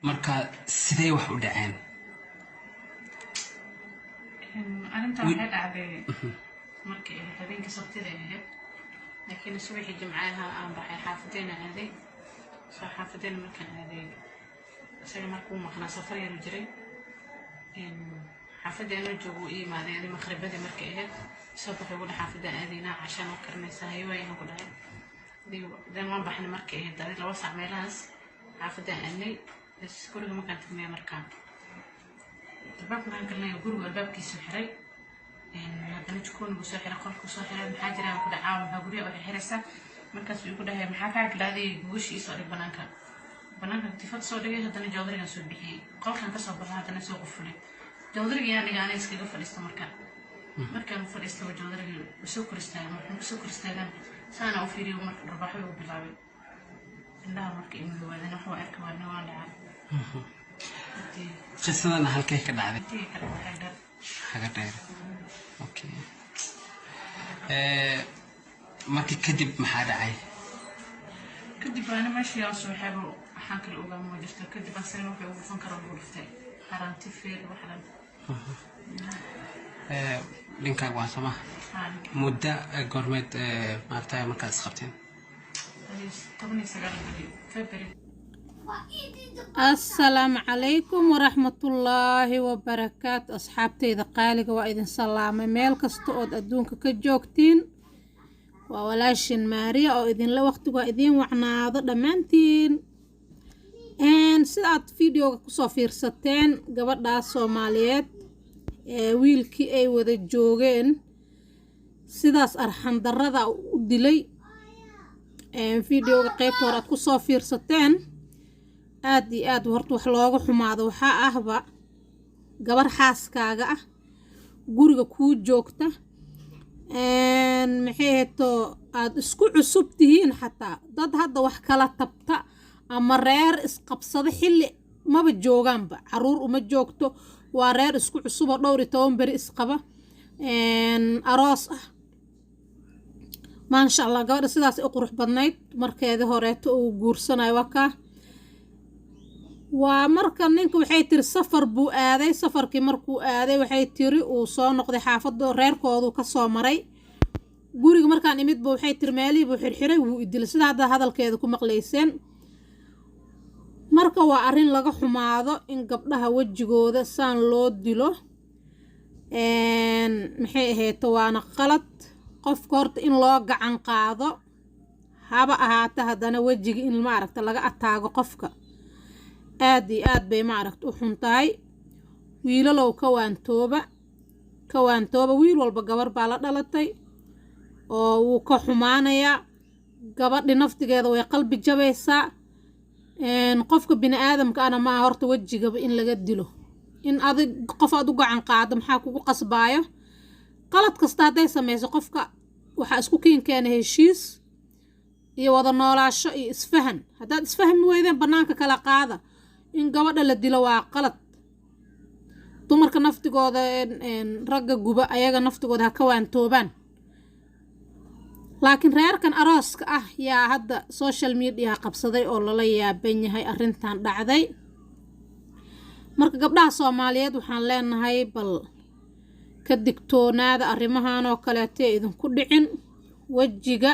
marka sidee wax u dhaceen arinta waxay dhacday markii habeenkii sabtida ahayd laakiin subaxii jimcaha aan baxay xaafadeena aaday xaafadeena markaan aaday isaga markuu maqnaa safar yar jiray xaafadeena joogo iimaadeen maqribadii markay ahayd subaxii ugu xaafadeen aadayna cashaan oo karnaysaa hay'adaha ku dhacay dan waan baxnay markay ahayd dadii 2 saac meelahaas xaafadeen aanay guriga markaan tagnay markaan albaabka aan galnay guriga albaabkiisa xiray haddana jikoon ugu soo xiray qolku soo xiray maxaa jira ku dhacaa maxaa guriga waxay xiraysaa markaas uu ku dhahay maxaa ka galaaday gogoshiisa oo banaanka tifad soo dhigay haddana joodariga soo bixiyay qolkan ka soo baxay haddana soo qufulay joodariga aniga aan iskaga fadhiisto markaan fadhiisto joodariga soo koristaagan saana u fiiriyo marka rabaxo uu bilaabay indhaha markii uu waadana waxa arkay waa dhacay qisadan halkay ka dhacday haga dheer okay markii kadib maxaa dhacay kadib ana meeshii aan soo xabo waxaan kala ogaa ma jirto kadib asana wuxuu ugu fan karo ugu dhiftay xaraanti feel waxaan linka waa sama muddo goormeed maartay markaas qabteen 19 February. السلام عليكم ورحمة الله وبركاته أصحابتي إذا قالك وإذن سلامة ميل كستؤد أدونك كجوكتين وولاشن ماريا أو إذن لوقت وإذن وعنا ضد مانتين إن سيدات فيديو كصوفير ستين قبل دا الصوماليات ويلكي أي وذا جوغين سيداس أرحان دردا ودلي فيديو قيب تورات كصوفير ستين aad iyo aad horta wax looga xumaado waxa ahba gabar xaaskaaga ah guriga ku joogta maxay heeto aad isku cusub tihiin xataa dad hadda wax kala tabta ama reer isqabsada xilli maba joogaanba caruur uma joogto waa reer isku cusub oo 12 bari isqaba aroos ah maasha Allah gabadha sidaas u qurux badnayd markeeda horeeto uu guursanayo waka waa marka ninka waxay tiri safar buu aaday safarkii markuu aaday waxay tiri uu soo noqday xaafado reerkoodu ka soo maray guriga markaan imid buu waxay tiri meelii buu xirxiray wuu idil sida hadda hadalkeeda ku maqleyseen marka waa arin laga xumaado in gabdhaha wajigooda saan loo dilo maxay ahayd waana qalad qofka horta in loo gacan qaado haba ahaata haddana wajiga in ma aragta laga ataago qofka aad iyo aad bay ma aragta u xuntahay wiilalow ka waantooba wiil walba gabar baa la dhalatay oo wuu ka xumaanayaa gabadhi naftigeeda way qalbi jabaysaa qofka bini aadamka ana ma horta wajigaba in laga dilo in adig qof aad u gacan qaado maxaa kugu qasbaayo qalad kasta hadday samayso qofka waxaa isku keenkeena heshiis iyo wada noolaasho iyo isfahan haddaad isfahmi weydeen bannaanka kala qaada in gabadha la dilo waa qalad dumarka naftigooda ragga guba ayaga naftigooda ha ka waantoobaan laakiin reerkan arooska ah yaa hadda social media qabsaday oo lala yaaban yahay arrintan dhacday marka gabdhaha Soomaaliyeed waxaan leenahay bal ka digtoonaada arrimahan oo kaleeto idinku dhicin wajiga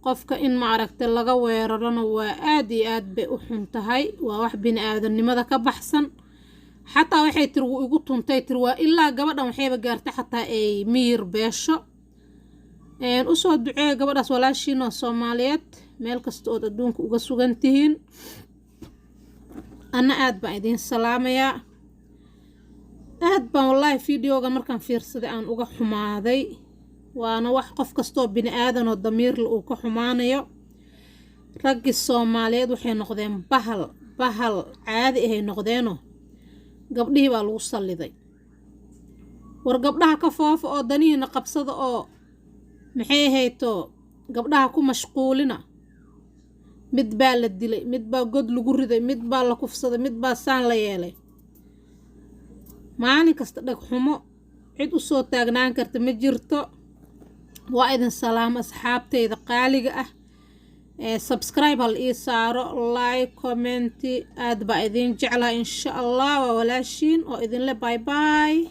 qofka in ma aragtay laga weerarana waa aad iyo aad bay u xuntahay waa wax bini aadanimada ka baxsan xataa waxay tiri wuu igu tuntay tiri waa ilaa gabadhan waxayba gaartay xataa ay miir beesho u soo duceey gabadhaas walaashiin oo Soomaaliyeed meel kasta oo adduunka uga sugan tihiin ana aad baan idin salaamayaa aad baan wallahi fiidiyooga markaan fiirsaday aan uga xumaaday waana wax qof kastoo bini aadan oo damiir uu ka xumaanayo raggi Soomaaliyeed waxay noqdeen bahal caadi ah ay noqdeeno gabdhihii baa lagu saliday war gabdhaha ka foofa oo daniina qabsada oo maxay ahayto gabdhaha ku mashquulina mid baa la dilay mid baa god lagu riday mid baa la kufsaday mid baa saan la yeelay maalin kasta dhag xumo cid u soo taagnaan karta ma jirto waa idin salaam asxaabteyda qaaliga ah subscribe hal ii saaro, like, comment, aad baa idin jeclaa insha allah. waa walaashiin oo idinle bye bye.